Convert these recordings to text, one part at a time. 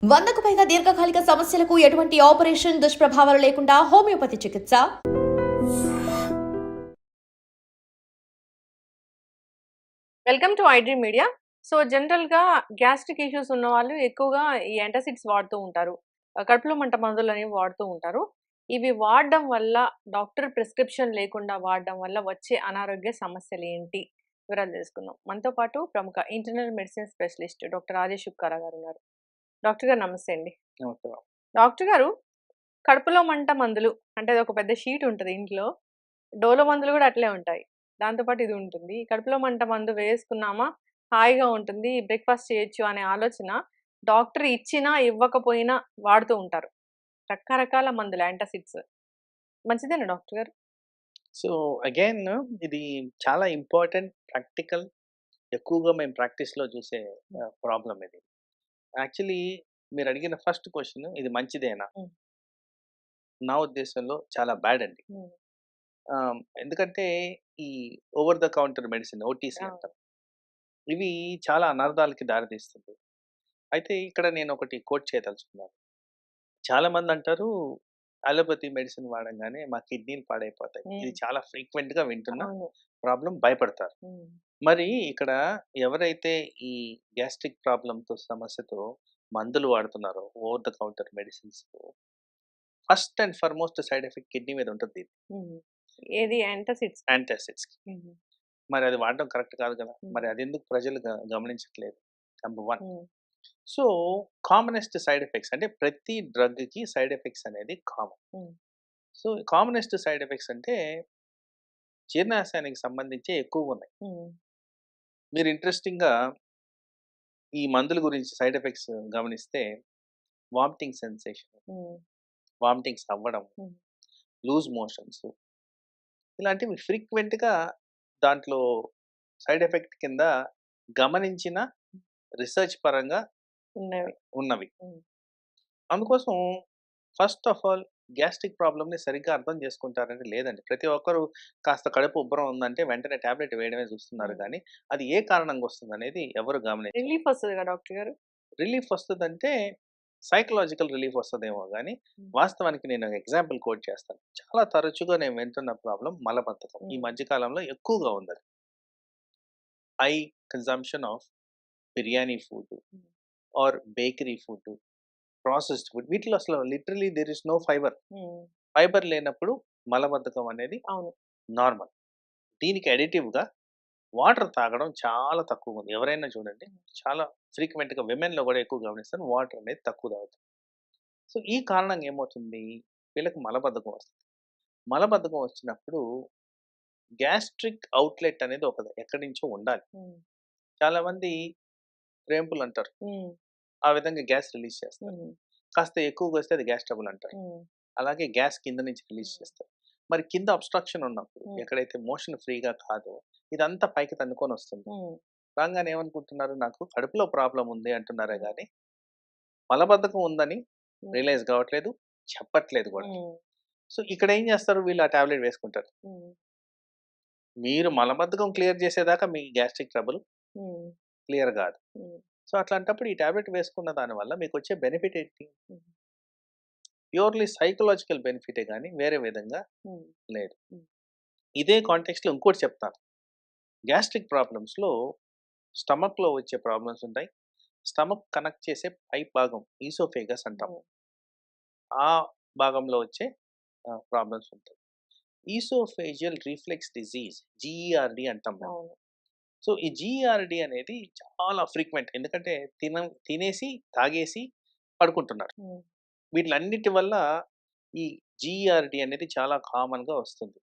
100కు పైగా దీర్ఘకాలిక సమస్యలకు ఎటువంటి ఆపరేషన్ దుష్ప్రభావాలు లేకుండా హోమియోపతి చికిత్స. Welcome to iDream media. So జనరల్‌గా గ్యాస్ట్రిక్ ఇష్యూస్ ఉన్నవాళ్ళు ఎక్కువగా ఈ యాంటాసిడ్స్ వాడుతూ ఉంటారు. కడుపులో మంట మందులనేవి వాడుతూ ఉంటారు. ఇవి వాడడం వల్ల డాక్టర్ ప్రిస్క్రిప్షన్ లేకుండా వాడడం వల్ల వచ్చే అనారోగ్య సమస్యలేంటి? వివరాలు తెలుసుకుందాం. మనతో పాటు ప్రముఖ internal medicine specialist doctor Rajesh Ukkara garu ఉన్నారు. డాక్టర్ గారు నమస్తే అండి. నమస్తే. డాక్టర్ గారు, కడుపులో మంట మందులు అంటే అదొక పెద్ద షీట్ ఉంటది ఇంట్లో. డోలో మందులు గూడా అట్లే ఉంటాయి. దాంతో పాటు ఇది ఉంటుంది. కడుపులో మంట మందు వేసుకున్నామా హాయిగా ఉంటుంది. బ్రేక్‌ఫాస్ట్ చేయొచ్చు అనే ఆలోచన డాక్టర్ ఇచ్చినా, ఇవ్వకపోయినా వాడుతూ ఉంటారు. రకరకాల మందులు యాంటాసిడ్స్. మంచిదేనా డాక్టర్ గారు? సో, అగైన్ ఇది చాలా ఇంపార్టెంట్ ప్రాక్టికల్ ఎక్కువగా మేము ప్రాక్టీస్‌లో చూసే ప్రాబ్లమ్ ఇది. యాక్చువల్లీ మీరడిగిన ఫస్ట్ క్వెషన్ ఇది మంచిదేనా? హ్మ్. నా ఉద్దేశంలో చాలా బ్యాడ్ అండి. హ్మ్. ఎందుకంటే ఈ over the counter medicine OTC అవును. అంటాం. ఇవి చాలా అనర్థాలకి దారితీస్తుంది. అయితే ఇక్కడ నేను ఒకటి కోట్ చేయదలుచుకున్నాను. చాలామంది అంటారు అలోపతి మెడిసిన్ వాడంగానే మా కిడ్నీలు పాడైపోతాయి. ఇది హ్మ్. చాలా ఫ్రీక్వెంట్‌గా వింటున్న అవును. ప్రాబ్లమ్ భయపడతారు. హ్మ్. మరి ఇక్కడ ఎవరైతే ఈ గ్యాస్ట్రిక్ ప్రాబ్లమ్‌తో సమస్యతో మందులు వాడుతున్నారో ఓవర్ ద కౌంటర్ మెడిసిన్స్‌తో first and foremost side effect kidney మీద ఉంటది. హ్మ్. ఏది యాంటాసిడ్స్? యాంటాసిడ్స్‌కి. హుహు. మరి అది వాడడం కరెక్ట్ కాదు కదా! హ్మ్. మరి అదెందుకు ప్రజలు గమనించట్లేదు. నంబర్ 1. హ్మ్. సో, కామనెస్ట్ సైడ్ ఎఫెక్ట్స్ అంటే ప్రతి డ్రగ్‌కి సైడ్ ఎఫెక్ట్స్ అనేది కామన్. హ్మ్. సో, కామనెస్ట్ సైడ్ ఎఫెక్ట్స్ అంటే జీర్ణాశయానికి సంబంధించి ఎక్కువగున్నాయి. హ్మ్. మీరు ఇంట్రెస్టింగ్‌గా ఈ మందుల గురించి సైడ్ ఎఫెక్ట్స్ గమనిస్తే వామిటింగ్ సెన్సేషన్, హ్మ్. వామిటింగ్స్ అవ్వడం, హ్మ్. లూజ్ మోషన్స్ ఇలాంటివి ఫ్రీక్వెంట్‌గా దాంట్లో సైడ్ ఎఫెక్ట్ కింద గమనించిన రిసర్చ్ పరంగా ఉన్నవి. ఉన్నవి. హ్మ్. అందుకోసం ఫస్ట్ ఆఫ్ ఆల్ గ్యాస్ట్రిక్ ప్రాబ్లమ్‌ని సరిగ్గా అర్థం చేసుకుంటారంటే లేదండి. ప్రతి ఒక్కరు కాస్త కడుపు ఉబ్బరం ఉందంటే వెంటనే టాబ్లెట్ వేయడమే చూస్తున్నారు హ్మ్. గానీ, అది ఏ కారణంగా వస్తుందనేది ఎవరు గమనించరు. రిలీఫ్ వస్తదిగా డాక్టర్ గారు? రిలీఫ్ వస్తదంటే సైకలాజికల్ రిలీఫ్ వస్తదేమో గానీ, హ్మ్. వాస్తవానికి నేను ఎగ్జాంపుల్ కోట్ చేస్తాను. చాలా తరచుగా నేను వింటున్న ప్రాబ్లమ్ మలబద్ధకం. ఈ హ్మ్. మధ్య కాలంలో ఎక్కువగా ఉందది. High consumption of biryani food hmm. Or bakery food, processed food వీటిలో అసలు literally there is no fibre. హ్మ్. ఫైబర్ లేనప్పుడు మలబద్ధకం అనేది అవును. నార్మల్. దీనికి అడిటివ్‌గా వాటర్ తాగడం చాలా తక్కువగుంది. ఎవరైనా చూడండి హ్మ్. చాలా ఫ్రీక్వెంట్‌గా విమెన్‌లో గూడా ఎక్కువ గమనిస్తాను. వాటర్ అనేది తక్కువ తాగుతారు. సో, ఈ కారణంగా ఏమవుతుంది? వీళ్ళకి మలబద్ధకం వస్తుంది. మలబద్ధకం వచ్చినప్పుడు గ్యాస్ట్రిక్ అవుట్‌లెట్ అనేది ఒకటి ఎక్కడి నుంచో ఉండాలి. హ్మ్. చాలామంది ప్రేంపులంటారు. హ్మ్. ఆ విధంగా గ్యాస్ రిలీజ్ చేస్తారు. హ్మ్. కాస్త ఎక్కువగొస్తే అది గ్యాస్ ట్రబుల్ అంటారు. హ్మ్. అలాగే గ్యాస్ కింద నుంచి రిలీజ్ హ్మ్. చేస్తారు. మరి కింద అబ్‌స్ట్రక్షన్ ఉన్నప్పుడు హ్మ్. ఎక్కడైతే మోషన్ ఫ్రీగా కాదో ఇదంతా పైకి తన్నుకొనొస్తుంది. హ్మ్. రాంగానే ఏమనుకుంటున్నారు నాకు కడుపులో ప్రాబ్లమ్ ఉంది అంటున్నారే హ్మ్. గానీ, మలబద్ధకం ఉందని హ్మ్. రియలైజ్ కావట్లేదు. చెప్పట్లేదు గూడా. హ్మ్. సో, ఇక్కడ ఏం చేస్తారు వీళ్ళు ఆ టాబ్లెట్ వేసుకుంటారు. హ్మ్. మీరు మలబద్ధకం క్లియర్ చేసేదాకా మీ గ్యాస్ట్రిక్ ట్రబుల్ హ్మ్. క్లియర్ గాదు. హ్మ్. సో, అట్లాంటప్పుడు ఈ టాబ్లెట్ వేసుకున్న దాని వల్ల మీకొచ్చే బెనిఫిట్ ఏంటి? హ్మ్. ప్యూర్‌లీ సైకలాజికల్ బెనిఫిటే గానీ వేరే విధంగా హ్మ్. లేదు. హ్మ్. ఇదే కాంటెక్స్‌లో ఇంకోటి చెప్తాను. గ్యాస్ట్రిక్ ప్రాబ్లమ్స్‌లో స్టమక్‌లో వచ్చే ప్రాబ్లమ్స్ ఉంటాయి. స్టమక్ కనెక్ట్ చేసే పై భాగం ఈసోఫేగస్ అంటాం. హ్మ్. ఆ భాగంలో వచ్చే ప్రాబ్లమ్స్ ఉంటాయి. ఈసోఫేజియల్ రిఫ్లెక్స్ డిసీజ్ జీఈఆర్‌డి అంటాం మేము. అవును. సో, ఈ జీఈఆర్‌డి అనేది చాలా ఫ్రీక్వెంట్. ఎందుకంటే తినేసి, తాగేసి పడుకుంటున్నారు. హ్మ్. వీటిలన్నిటి వల్ల ఈ జీఈఆర్‌డి అనేది చాలా కామన్‌గా వస్తుంది.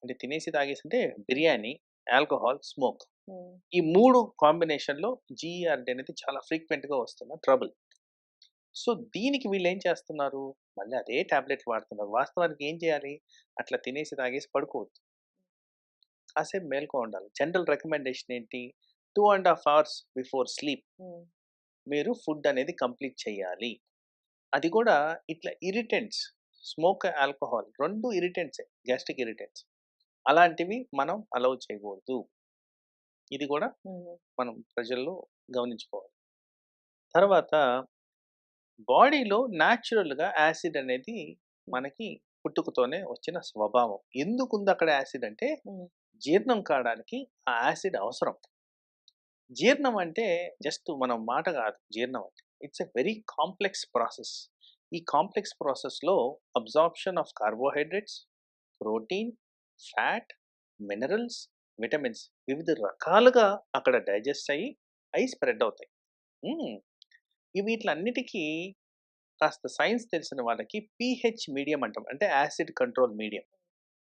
అంటే తినేసి, తాగేసి అంటే బిర్యానీ, ఆల్కహాల్, స్మోక్. హ్మ్. ఈ 3 కాంబినేషన్‌లో జీఈఆర్‌డి అనేది చాలా ఫ్రీక్వెంట్‌గా వస్తున్న ట్రబుల్. సో, దీనికి వీళ్ళేం చేస్తున్నారు? మళ్ళీ అదే టాబ్లెట్ వాడుతున్నారు. వాస్తవానికి ఏం చేయాలి? అట్లా తినేసి, తాగేసి పడుకోవద్దు. కాసేపు మేలుకో ఉండాలి. జనరల్ రికమెండేషన్ ఏంటి? 2 ½ అవర్స్ బిఫోర్ స్లీప్ హ్మ్. మీరు ఫుడ్ అనేది కంప్లీట్ చేయాలి. అది కూడా ఇట్లా ఇరిటెంట్స్, స్మోక్, ఆల్కహాల్ 2 ఇరిటెంట్సే. Gastric irritants. అలాంటివి మనం అలౌ చేయకూడదు. ఇది కూడా హ్మ్. మనం ప్రజల్లో గమనించుకోవాలి. తర్వాత బాడీలో న్యాచురల్‌గా యాసిడ్ అనేది మనకి పుట్టుకతోనే వచ్చిన స్వభావం. ఎందుకుంది అక్కడ యాసిడ్ అంటే హ్మ్. జీర్ణం కావడానికి ఆ యాసిడ్ అవసరం. జీర్ణం అంటే జస్ట్ మనం మాట కాదు జీర్ణం అంటే. It's a very complex process. ఈ కాంప్లెక్స్ ప్రాసెస్‌లో absorption of carbohydrates, protein, fat, minerals, vitamins వివిధ రకాలుగా అక్కడ డైజెస్ట్ అయ్యి స్ప్రెడ్ అవుతాయి. హ్మ్. ఈ వీటిలన్నిటికీ కాస్త సైన్స్ తెలిసిన వాళ్ళకి పీహెచ్ మీడియం అంటాం. అంటే యాసిడ్ కంట్రోల్ మీడియం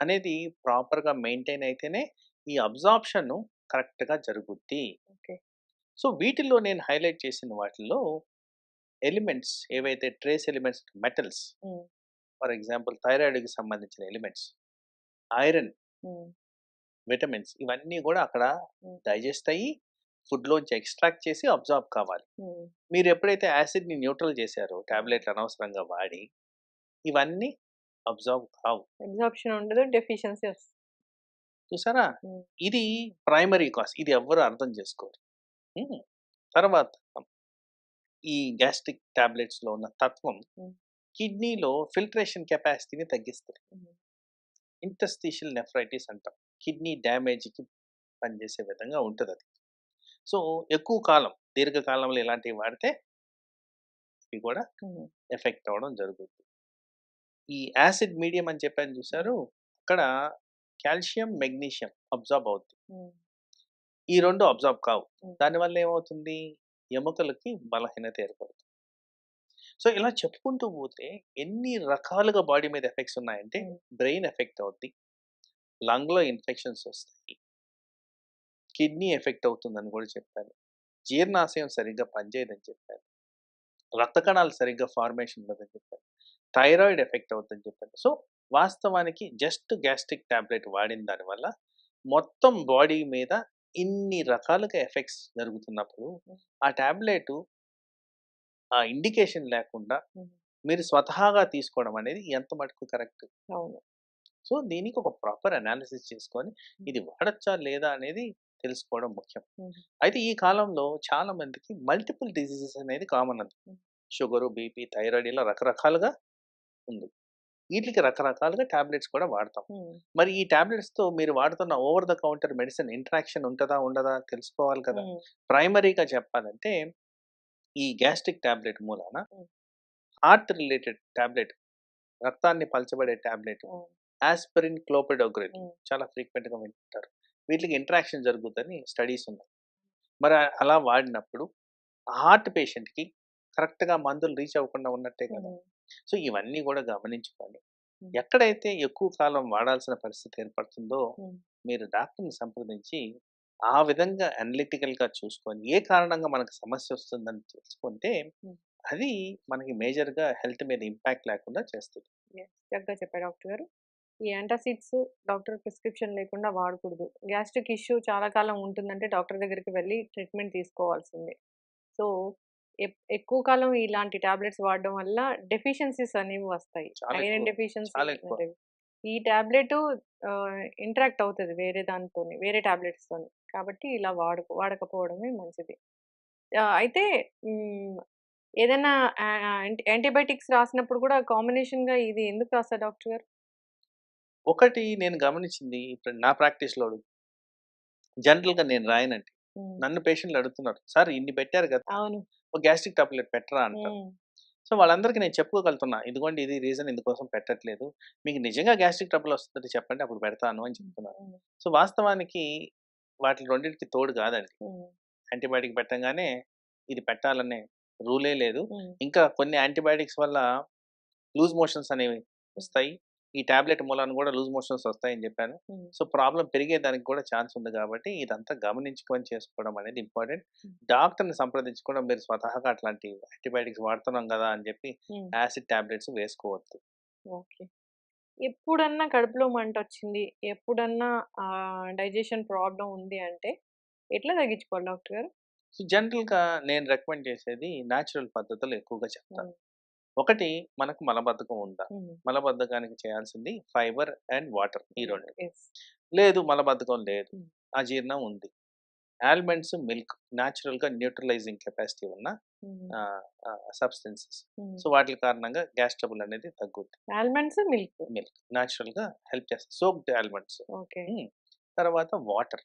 అనేది ప్రాపర్‌గా మెయింటైన్ అయితేనే ఈ అబ్సార్ప్షన్ కరెక్ట్‌గా జరుగుద్ది. ఓకే. సో, వీటిల్లో నేను హైలైట్ చేసిన వాటిల్లో ఎలిమెంట్స్ ఏవైతే ట్రేస్ ఎలిమెంట్స్ మెటల్స్ హ్మ్. ఫర్ ఎగ్జాంపుల్ థైరాయిడ్‌కి సంబంధించిన ఎలిమెంట్స్, ఐరన్, హ్మ్. విటమిన్స్ ఇవన్నీ గూడా అక్కడ హ్మ్. డైజెస్ట్ అయ్యి ఫుడ్‌లోంచి ఎక్స్‌ట్రాక్ట్ చేసి అబ్సార్బ్ కావాలి. హ్మ్. మీరు ఎప్పుడైతే యాసిడ్‌ని న్యూట్రల్ చేశారో టాబ్లెట్లు అనవసరంగా వాడి, ఇవన్నీ అబ్సార్బ్ కావు. అబ్సార్ప్షన్ ఉండదు. డెఫిషియన్సీ వస్తుంది. చూసారా? హ్మ్. ఇది ప్రైమరీ కాజ్. ఇది ఎవ్వరు అర్థం చేసుకోరు. హ్మ్. తర్వాత ఈ గ్యాస్ట్రిక్ టాబ్లెట్స్‌లో ఉన్న తత్వం హ్మ్. కిడ్నీలో ఫిల్ట్రేషన్ కెపాసిటీని తగ్గిస్తది. హ్మ్. ఇంటర్స్టిషియల్ నెఫ్రైటిస్ అంటాం. కిడ్నీ డ్యామేజ్‌కి పనిచేసే విధంగా ఉంటదది. సో, ఎక్కువ కాలం దీర్ఘకాలంలో ఇలాంటివి వాడితే ఇవి కూడా హ్మ్. ఎఫెక్ట్ అవ్వడం జరుగుద్ది. ఈ యాసిడ్ మీడియం అని చెప్పాను చూసారు? అక్కడ కాల్షియం, మెగ్నీషియం అబ్సార్బ్ అవుద్ది. హ్మ్. ఈ 2 అబ్సార్బ్ కావు. హ్మ్. దానివల్ల ఏమవుతుంది? ఎముకలకి బలహీనత ఏర్పడుతుంది. సో, ఇలా చెప్పుకుంటూ పోతే ఎన్ని రకాలుగా బాడీ మీద ఎఫెక్ట్స్ ఉన్నాయంటే హ్మ్. బ్రెయిన్ ఎఫెక్ట్ అవుద్ది. లంగ్‌లో ఇన్ఫెక్షన్స్ వస్తాయి. కిడ్నీ ఎఫెక్ట్ అవుతుందని కూడా చెప్పాను. జీర్ణాశయం సరిగ్గా పనిచేయదని చెప్పాను. రక్త కణాలు సరిగ్గా ఫార్మేషన్ ఉండదని చెప్పాను. థైరాయిడ్ ఎఫెక్ట్ అవుతుందని చెప్పాను. సో, వాస్తవానికి జస్ట్ గ్యాస్ట్రిక్ టాబ్లెట్ వాడిన దానివల్ల మొత్తం బాడీ మీద ఇన్ని రకాలుగా ఎఫెక్ట్స్ జరుగుతున్నప్పుడు ఆ టాబ్లెటు ఆ ఇండికేషన్ లేకుండా హ్మ్. మీరు స్వతహాగా తీసుకోవడం అనేది ఎంత మటుకు కరెక్ట్. అవును. సో, దీనికి ఒక ప్రాపర్ అనాలిసిస్ చేసుకొని ఇది వాడొచ్చా లేదా అనేది తెలుసుకోవడం ముఖ్యం. హ్మ్. అయితే ఈ కాలంలో చాలా మందికి మల్టిపుల్ డిసీజెస్ అనేది కామన్ అది. హ్మ్. షుగరు, బీపీ, థైరాయిడ్ ఇలా రకరకాలుగా ఉంది. వీటికి రకరకాలుగా టాబ్లెట్స్ కూడా వాడతాం. హ్మ్. మరి ఈ టాబ్లెట్స్‌తో మీరు వాడుతున్న over the counter medicine interaction ఉంటదా? ఉండదా? తెలుసుకోవాలి కదా! హ్మ్. ప్రైమరీగా చెప్పాలంటే ఈ గ్యాస్ట్రిక్ టాబ్లెట్ మూలాన హ్మ్. హార్ట్ రిలేటెడ్ టాబ్లెట్ రక్తాన్ని పలచబడే టాబ్లెట్ హ్మ్. ఆస్పిరిన్, క్లోపిడోగ్రెల్ హ్మ్. చాలా ఫ్రీక్వెంట్‌గా వింటుంటారు. వీటికి ఇంటరాక్షన్ జరుగుద్దని స్టడీస్ ఉన్నాయి. మరి అలా వాడినప్పుడు హార్ట్ పేషెంట్‌కి కరెక్ట్‌గా మందులు రీచ్ అవ్వకుండా ఉన్నట్టే కదా! హ్మ్. సో, ఇవన్నీ గూడా గమనించుకోవాలి. హ్మ్. ఎక్కడైతే ఎక్కువ కాలం వాడాల్సిన పరిస్థితి ఏర్పడుతుందో హ్మ్. మీరు డాక్టర్‌ని సంప్రదించి ఆ విధంగా అనలిటికల్‌గా చూసుకొని ఏ కారణంగా మనకు సమస్య వస్తుందని తెలుసుకుంటే హ్మ్. అది మనకి మేజర్‌గా హెల్త్ మీద ఇంపాక్ట్ లేకుండా చేస్తది. యెస్. చక్కగా చెప్పారు డాక్టర్ గారు. ఈ యాంటాసిడ్స్ డాక్టర్ ప్రిస్క్రిప్షన్ లేకుండా వాడకూడదు. గ్యాస్ట్రిక్ ఇష్యూ చాలా కాలం ఉంటుందంటే డాక్టర్ దగ్గరికి వెళ్లి ట్రీట్మెంట్ తీసుకోవాల్సిందే. సో, ఎక్కువ కాలం ఇలాంటి టాబ్లెట్స్ వాడడం వల్ల డెఫిషియన్సీస్ అనేవి వస్తాయి. చాలా ఎక్కువ. ఐరన్ డెఫిషియన్సీ చాలా ఎక్కువ. అంటే ఈ టాబ్లెటు ఇంటరాక్ట్ అవుతది వేరే దానితోని, వేరే టాబ్లెట్స్‌తోని. కాబట్టి ఇలా వాడకపోవడమే మంచిది. అయితే హ్మ్. ఏదైనా యాంటీబయోటిక్స్ రాసినప్పుడు కూడా కాంబినేషన్‌గా ఇది ఎందుకు రాస్తారు డాక్టర్ గారు? ఒకటి నేను గమనించింది ఇప్పుడు నా ప్రాక్టీస్‌లో జనరల్‌గా నేను రాయనండి. హ్మ్. నన్ను పేషెంట్‌లు అడుగుతున్నారు. "సార్ ఇన్ని పెట్టారు కదా! అవును. ఒక గ్యాస్ట్రిక్ టాబ్లెట్ పెట్టరా" అంటారు. హ్మ్. సో, వాళ్ళందరికీ నేను చెప్పుకోగలుగుతున్నా. ఇదిగోండి ఇది రీజన్ ఇందుకోసం పెట్టట్లేదు. మీకు నిజంగా గ్యాస్ట్రిక్ ట్రబుల్ వస్తుంటే చెప్పండి అప్పుడు పెడతాను అని హ్మ్. చెప్తున్నాను. హ్మ్. సో, వాస్తవానికి వాటిలి రెండిటికి తోడు కాదండి. హ్మ్. యాంటీబయాటిక్ పెట్టంగానే ఇది పెట్టాలనే రూలే లేదు. హ్మ్. ఇంకా కొన్ని యాంటీబయాటిక్స్ వల్ల లూజ్ మోషన్స్ అనేవి హ్మ్. వస్తాయి. ఈ టాబ్లెట్ మూలాన కూడా లూజ్ మోషన్స్ వస్తాయని చెప్పాను. హ్మ్. సో, ప్రాబ్లమ్ పెరిగేదానికి కూడా ఛాన్స్ ఉంది కాబట్టి ఇదంతా గమనించుకొని చేసుకోవడం అనేది ఇంపార్టెంట్. హ్మ్. డాక్టర్‌ని సంప్రదించకుండా మీరు స్వతహాగా అట్లాంటి యాంటీబయాటిక్స్ వాడుతున్నాం గదా! అని చెప్పి హ్మ్. యాసిడ్ టాబ్లెట్స్ వేసుకోవద్దు. ఓకే. ఎప్పుడన్నా కడుపులో మంటొచ్చింది, ఎప్పుడన్నా డైజెషన్ ప్రాబ్లమ్ ఉంది అంటే ఎట్లా తగ్గించుకోవాలి డాక్టర్ గారు? సో, జనరల్‌గా నేను రికమెండ్ చేసేది నేచురల్ పద్ధతులు ఎక్కువగా చెప్తాను. హ్మ్. ఒకటి మనకు మలబద్ధకం ఉందా? హ్మ్. మలబద్ధకానికి చేయాల్సింది ఫైబర్ అండ్ వాటర్ ఈ హ్మ్. 2. యెస్. లేదు మలబద్ధకం లేదు. హ్మ్. అజీర్ణం ఉంది. ఆల్మండ్స్, మిల్క్ న్యాచురల్గా న్యూట్రలైజింగ్ కెపాసిటీ ఉన్న సబ్స్టెన్సెస్. సో వాటి కారణంగా గ్యాస్ ట్రబుల్ అనేది తగ్గుద్ది. Almonds, milk. మిల్క్ న్యాచురల్గా హెల్ప్ చేస్తుంది. Soaked almonds. ఓకే. తర్వాత water.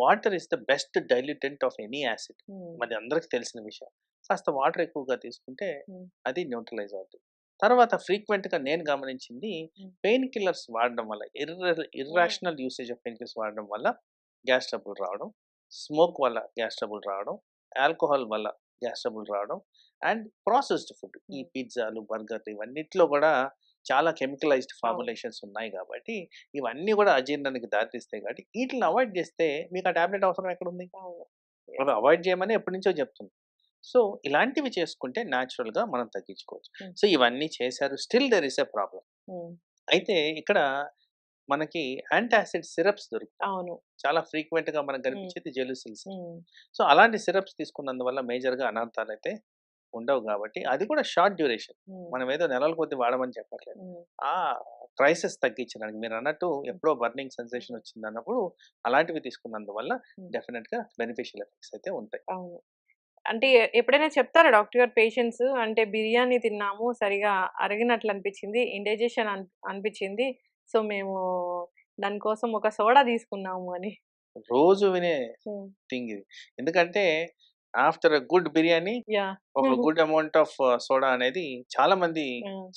Water is the best dilutant of any acid. మరి అందరికి తెలిసిన విషయం. కాస్త వాటర్ ఎక్కువగా తీసుకుంటే అది న్యూట్రలైజ్ అవుతుంది. తర్వాత ఫ్రీక్వెంట్గా నేను గమనించింది పెయిన్ కిల్లర్స్ వాడడం వల్ల, irrational usage of pain killers వాడడం వల్ల గ్యాస్ ట్రబుల్ రావడం, స్మోక్ వల్ల గ్యాస్ ట్రబుల్ రావడం, ఆల్కహాల్ వల్ల గ్యాస్ ట్రబుల్ రావడం, అండ్ ప్రాసెస్డ్ ఫుడ్, ఈ పిజ్జాలు, బర్గర్లు ఇవన్నిట్లో కూడా చాలా కెమికలైజ్డ్ ఫార్ములేషన్స్ ఉన్నాయి కాబట్టి ఇవన్నీ కూడా అజీర్ణానికి దారితీస్తాయి. కాబట్టి వీటిని అవాయిడ్ చేస్తే మీకు ఆ టాబ్లెట్ అవసరం ఎక్కడుంది? అవి అవాయిడ్ చేయమని ఎప్పటి నుంచో చెప్తుంది. సో ఇలాంటివి చేసుకుంటే న్యాచురల్గా మనం తగ్గించుకోవచ్చు. సో ఇవన్నీ చేశారు, still there is a problem. అయితే ఇక్కడ మనకి యాంటాసిడ్ సిరప్స్ దొరుకుతాయి. అవును. చాలా ఫ్రీక్వెంట్ గా మనకు కనిపించేది జెలుసిల్స్. సో అలాంటి సిరప్స్ తీసుకున్నందువల్ల మేజర్ గా అనర్థాలు అయితే ఉండవు. కాబట్టి అది కూడా షార్ట్ డ్యూరేషన్. మనం ఏదో నెలల కొద్ది వాడమని చెప్పట్లేదు. ఆ క్రైసిస్ తగ్గించడానికి మీరు అన్నట్టు ఎప్పుడో బర్నింగ్ సెన్సేషన్ వచ్చింది అన్నప్పుడు అలాంటివి తీసుకున్నందువల్ల డెఫినెట్ గా బెనిఫిషియల్ ఎఫెక్ట్స్ అయితే ఉంటాయి. అవును. అంటే ఎప్పుడైనా చెప్తారా డాక్టర్ గారు పేషెంట్స్, అంటే బిర్యానీ తిన్నాము, సరిగా అరిగినట్లు అనిపించింది, ఇండైజెషన్ అనిపించింది, సో మేము దానికోసం ఒక సోడా తీసుకున్నాము అని? రోజు వినే థింగ్ ఇది. ఎందుకంటే ఆఫ్టర్ గుడ్ బిర్యానీ యా. ఒక గుడ్ అమౌంట్ ఆఫ్ సోడా అనేది చాలా మంది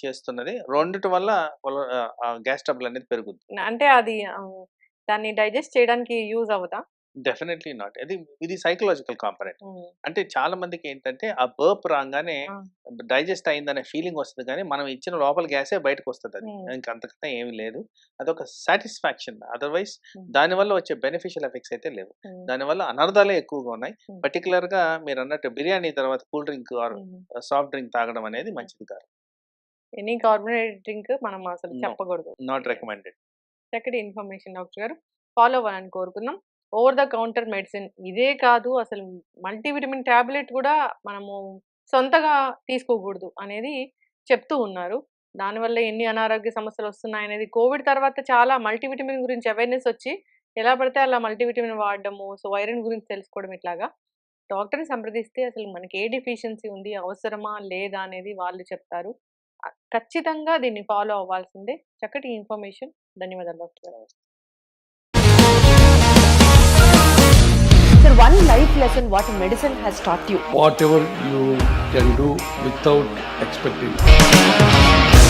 చేస్తున్నది. రెండిటి వల్ల గ్యాస్ ట్రబుల్ అనేది పెరుగుద్ది. అంటే అది దాన్ని డైజెస్ట్ చేయడానికి యూజ్ అవుతా? Definitely not. ఇది సైకలాజికల్ కాంపనెంట్. అంటే చాలా మందికి ఏంటంటే ఆ బర్ప్ రాగానే డైజెస్ట్ అయిందనే ఫీలింగ్ వస్తుంది, కానీ మనం ఇచ్చిన లోపల గ్యాసే బయటకు వస్తుంది. అది ఇంకంతకన్నా ఏమి లేదు. అదొక సాటిస్ఫాక్షన్. అదర్వైజ్ దానివల్ల వచ్చే బెనిఫిషియల్ ఎఫెక్ట్స్ అయితే లేవు. దానివల్ల అనర్థాలే ఎక్కువగా ఉన్నాయి. పర్టికులర్ గా మీరు అన్నట్టు బిర్యానీ తర్వాత cool drink are soft drink తాగడం అనేది మంచిది కాదు. ఎనీ కార్బోనేటెడ్ డ్రింక్ మనం అసలు చెప్పకూడదు. Not recommended. చక్కటి ఇన్ఫర్మేషన్ డాక్టర్ గారు. ఫాలో అవ్వాలని కోరుకుందాం. ఓవర్ ద కౌంటర్ మెడిసిన్ ఇదే కాదు, అసలు మల్టీవిటమిన్ ట్యాబ్లెట్ కూడా మనము సొంతగా తీసుకోకూడదు అనేది చెప్తూ ఉన్నారు. దానివల్ల ఎన్ని అనారోగ్య సమస్యలు వస్తున్నాయనేది, కోవిడ్ తర్వాత చాలా మల్టీవిటమిన్ గురించి అవేర్నెస్ వచ్చి ఎలా పడితే అలా మల్టీవిటమిన్ వాడడము, సో ఐరన్ గురించి తెలుసుకోవడం, ఇట్లాగా డాక్టర్ని సంప్రదిస్తే అసలు మనకి ఏ డెఫిషియన్సీ ఉంది, అవసరమా లేదా అనేది వాళ్ళు చెప్తారు. ఖచ్చితంగా దీన్ని ఫాలో అవ్వాల్సిందే. చక్కటి ఇన్ఫర్మేషన్. ధన్యవాదాలు డాక్టర్ గారు. Sir, one life lesson what medicine has taught you. Whatever you can do without expecting.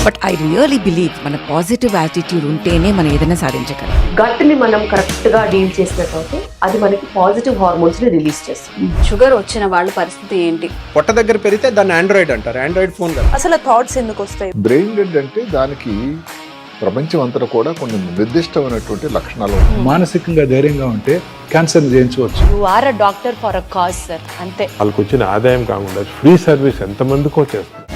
But I really believe మన పాజిటివ్ యాటిట్యూడ్ ఉంటేనే మనం ఏదైనా సాధించగలం. గట్ని మనం కరెక్ట్గా డీల్ చేసినట్లయితే అది మనకి పాజిటివ్ హార్మోన్స్ని రిలీజ్ చేస్తుంది. షుగర్ వచ్చిన వాళ్ళ పరిస్థితి ఏంటి? పొట్ట దగ్గర పెరిగితే దాన్ని ఆండ్రాయిడ్ అంటారు. ఆండ్రాయిడ్ ఫోన్ కదా. అసలు థాట్స్ ఎందుకు వస్తాయి? బ్రెయిన్ డెడ్ అంటే దానికి ప్రపంచం అంతా కూడా కొన్ని నిర్దిష్టమైనటువంటి లక్షణాలు. మానసికంగా ధైర్యంగా ఉంటే క్యాన్సర్ జయించవచ్చు. You are a doctor for a cause sir, అంతే. వాళ్ళకి వచ్చిన ఆదాయం కాకుండా ఫ్రీ సర్వీస్ ఎంతమందికో చేస్తారు.